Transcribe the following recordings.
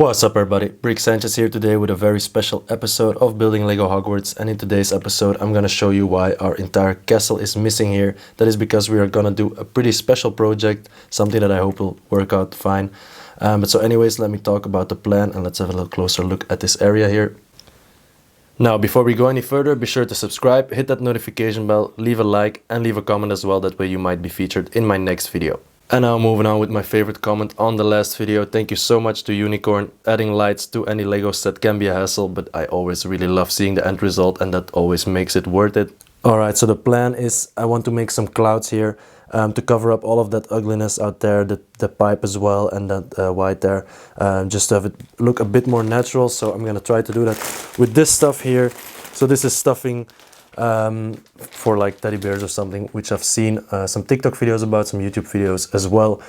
What's up everybody, Brick Sanchez here today with a very special episode of Building Lego Hogwarts, and in today's episode I'm gonna show you why our entire castle is missing here. That is because we are gonna do a pretty special project, something that I hope will work out fine. But so anyways, let me talk about the plan and let's have a little closer look at this area here. Now before we go any further, be sure to subscribe, hit that notification bell, leave a like and leave a comment as well, that way you might be featured in my next video. And now moving on with my favorite comment on the last video. Thank you so much to Unicorn. Adding lights to any Lego set can be a hassle, but I always really love seeing the end result and that always makes it worth it. Alright, so the plan is I want to make some clouds here to cover up all of that ugliness out there, the pipe as well and that white there, just to have it look a bit more natural. So I'm gonna try to do that with this stuff here. So this is stuffing for like teddy bears or something, which I've seen some TikTok videos about, some YouTube videos as well.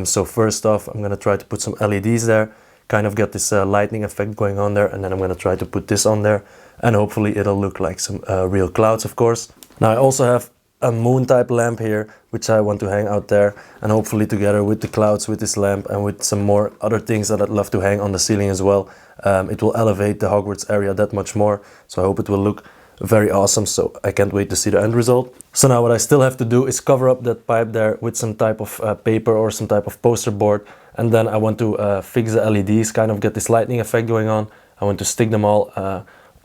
So first off, I'm gonna try to put some LEDs there, kind of get this lightning effect going on there, and then I'm gonna try to put this on there and hopefully it'll look like some real clouds, of course. Now I also have a moon type lamp here which I want to hang out there, and hopefully together with the clouds, with this lamp and with some more other things that I'd love to hang on the ceiling as well, it will elevate the Hogwarts area that much more. So I hope it will look very awesome, so I can't wait to see the end result. So now what I still have to do is cover up that pipe there with some type of paper or some type of poster board, and then I want to fix the LEDs, kind of get this lightning effect going on. I want to stick them all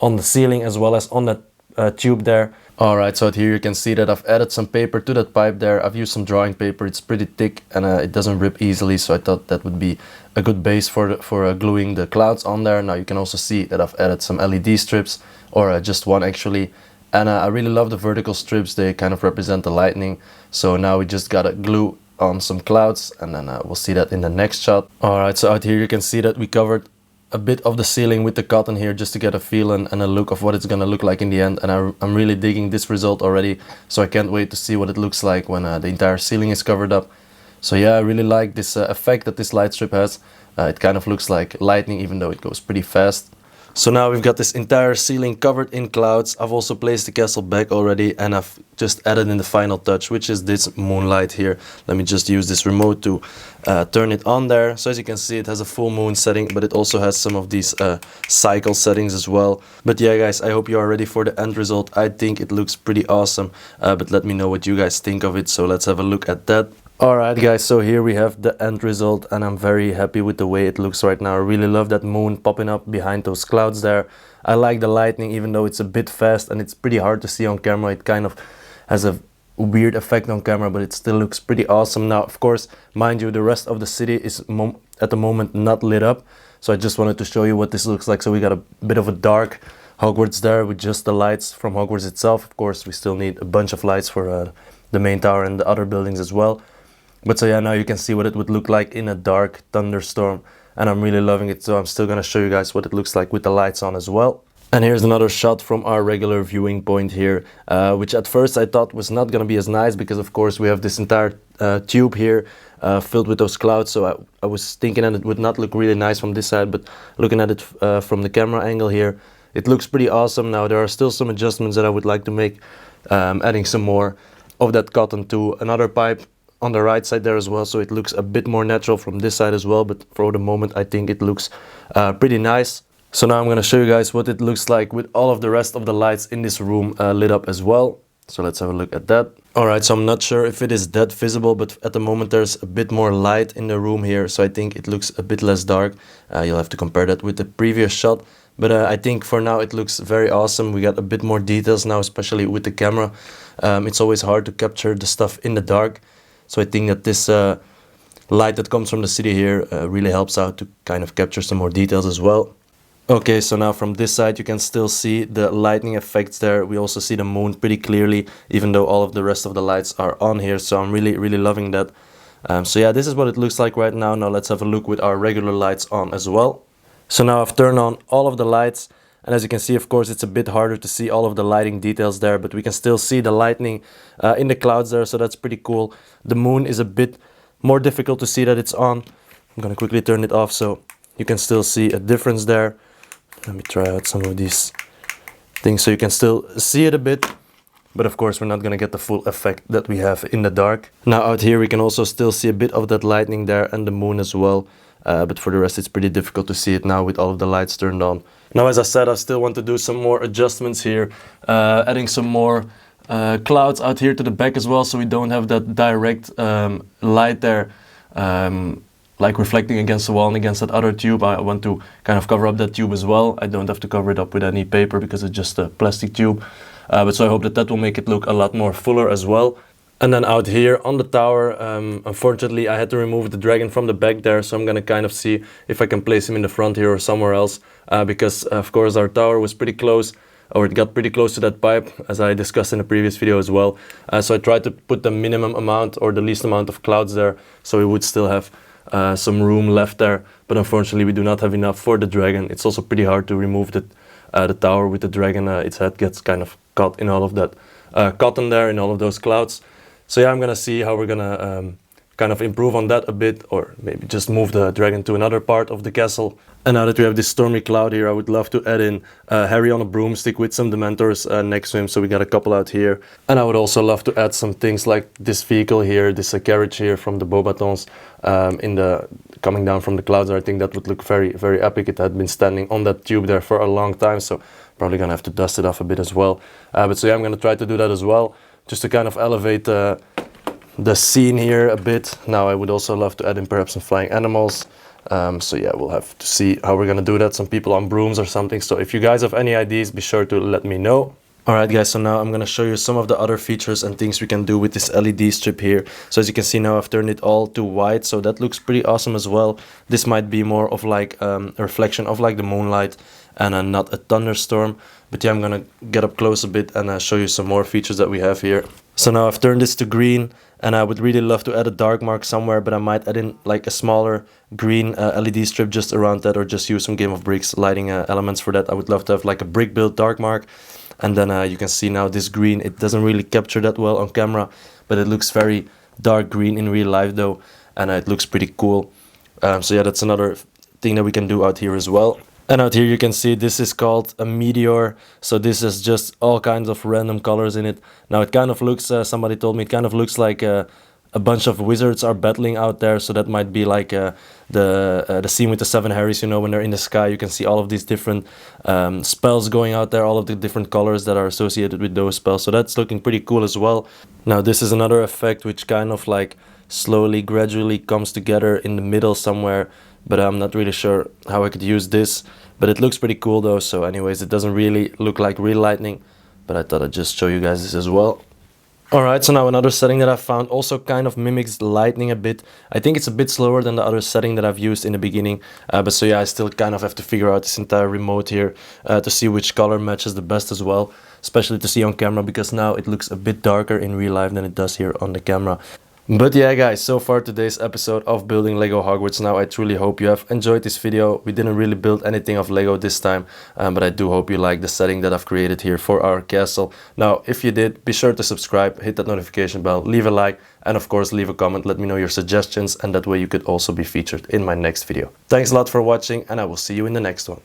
on the ceiling as well as on that tube there. Alright, so here you can see that I've added some paper to that pipe there. I've used some drawing paper, it's pretty thick and it doesn't rip easily, so I thought that would be a good base for gluing the clouds on there. Now you can also see that I've added some LED strips, or just one actually, and I really love the vertical strips, they kind of represent the lightning. So now we just gotta glue on some clouds and then we'll see that in the next shot. Alright, so out here you can see that we covered a bit of the ceiling with the cotton here just to get a feel and a look of what it's gonna look like in the end, and I'm really digging this result already, so I can't wait to see what it looks like when the entire ceiling is covered up. So yeah, I really like this effect that this light strip has. It kind of looks like lightning even though it goes pretty fast. So now we've got this entire ceiling covered in clouds. I've also placed the castle back already and I've just added in the final touch, which is this moonlight here. Let me just use this remote to turn it on there. So as you can see, it has a full moon setting, but it also has some of these cycle settings as well. But yeah guys, I hope you are ready for the end result. I think it looks pretty awesome, but let me know what you guys think of it. So let's have a look at that. Alright guys, so here we have the end result and I'm very happy with the way it looks right now. I really love that moon popping up behind those clouds there. I like the lightning even though it's a bit fast and it's pretty hard to see on camera. It kind of has a weird effect on camera, but it still looks pretty awesome. Now of course, mind you, the rest of the city is at the moment not lit up. So I just wanted to show you what this looks like. So we got a bit of a dark Hogwarts there with just the lights from Hogwarts itself. Of course, we still need a bunch of lights for the main tower and the other buildings as well. But so yeah, now you can see what it would look like in a dark thunderstorm, and I'm really loving it. So I'm still gonna show you guys what it looks like with the lights on as well. And here's another shot from our regular viewing point here, which at first I thought was not gonna be as nice because of course we have this entire tube here filled with those clouds. So I was thinking that it would not look really nice from this side, but looking at it from the camera angle here, it looks pretty awesome. Now there are still some adjustments that I would like to make, adding some more of that cotton to another pipe on the right side there as well, so it looks a bit more natural from this side as well. But for the moment I think it looks pretty nice. So now I'm going to show you guys what it looks like with all of the rest of the lights in this room lit up as well. So let's have a look at that. Alright, so I'm not sure if it is that visible, but at the moment there's a bit more light in the room here, so I think it looks a bit less dark. You'll have to compare that with the previous shot, but I think for now it looks very awesome. We got a bit more details now, especially with the camera. It's always hard to capture the stuff in the dark. So I think that this light that comes from the city here really helps out to kind of capture some more details as well. Okay, so now from this side you can still see the lightning effects there. We also see the moon pretty clearly, even though all of the rest of the lights are on here. So I'm really loving that. So yeah, this is what it looks like right now. Now let's have a look with our regular lights on as well. So now I've turned on all of the lights. And as you can see, of course, it's a bit harder to see all of the lighting details there, but we can still see the lightning in the clouds there, so that's pretty cool. The moon is a bit more difficult to see that it's on. I'm gonna quickly turn it off so you can still see a difference there. Let me try out some of these things so you can still see it a bit. but of course we're not gonna get the full effect that we have in the dark. Now out here we can also still see a bit of that lightning there and the moon as well, but for the rest it's pretty difficult to see it now with all of the lights turned on. Now as I said, I still want to do some more adjustments here, adding some more clouds out here to the back as well, so we don't have that direct light there like reflecting against the wall and against that other tube. I want to kind of cover up that tube as well. I don't have to cover it up with any paper because it's just a plastic tube, but so I hope that that will make it look a lot more fuller as well. And then out here on the tower, unfortunately I had to remove the dragon from the back there, so I'm gonna kind of see if I can place him in the front here or somewhere else, because of course our tower was pretty close, or it got pretty close to that pipe, as I discussed in the previous video as well. So I tried to put the minimum amount or the least amount of clouds there, so we would still have some room left there, but unfortunately we do not have enough for the dragon. It's also pretty hard to remove the tower with the dragon. Its head gets kind of caught in all of that cotton there, in all of those clouds. So yeah, I'm gonna see how we're gonna kind of improve on that a bit, or maybe just move the dragon to another part of the castle. And now that we have this stormy cloud here, I would love to add in Harry on a broomstick with some Dementors next to him, so we got a couple out here. And I would also love to add some things like this vehicle here, this carriage here from the Beaubatons coming down from the clouds. I think that would look very, very epic. It had been standing on that tube there for a long time, so probably gonna have to dust it off a bit as well. But so yeah, I'm gonna try to do that as well, just to kind of elevate the scene here a bit. Now I would also love to add in perhaps some flying animals. So yeah, we'll have to see how we're gonna do that. Some people on brooms or something. So if you guys have any ideas, be sure to let me know. Alright guys, so now I'm gonna show you some of the other features and things we can do with this LED strip here. So as you can see now, I've turned it all to white, so that looks pretty awesome as well. This might be more of like a reflection of like the moonlight and not a thunderstorm. But yeah, I'm gonna get up close a bit and show you some more features that we have here. So now I've turned this to green, and I would really love to add a dark mark somewhere, but I might add in like a smaller green LED strip just around that, or just use some Game of Bricks lighting elements for that. I would love to have like a brick built dark mark. And then you can see now this green, it doesn't really capture that well on camera, but it looks very dark green in real life though, and it looks pretty cool. So yeah, that's another thing that we can do out here as well. And out here you can see this is called a meteor. So this is just all kinds of random colors in it. Now it kind of looks, somebody told me, it kind of looks like a bunch of wizards are battling out there. So that might be like the scene with the 7 Harrys, you know, when they're in the sky. You can see all of these different spells going out there, all of the different colors that are associated with those spells. So that's looking pretty cool as well. Now this is another effect which kind of like slowly, gradually comes together in the middle somewhere. But I'm not really sure how I could use this. But it looks pretty cool though. So anyways, it doesn't really look like real lightning. But I thought I'd just show you guys this as well. Alright, so now another setting that I found also kind of mimics lightning a bit. I think it's a bit slower than the other setting that I've used in the beginning. But so yeah, I still kind of have to figure out this entire remote here to see which color matches the best as well. Especially to see on camera, because now it looks a bit darker in real life than it does here on the camera. But yeah guys, so far today's episode of building Lego Hogwarts. Now I truly hope you have enjoyed this video. We didn't really build anything of Lego this time, but I do hope you like the setting that I've created here for our castle. Now if you did, be sure to subscribe, hit that notification bell, leave a like, and of course leave a comment. Let me know your suggestions, and that way you could also be featured in my next video. Thanks a lot for watching, and I will see you in the next one.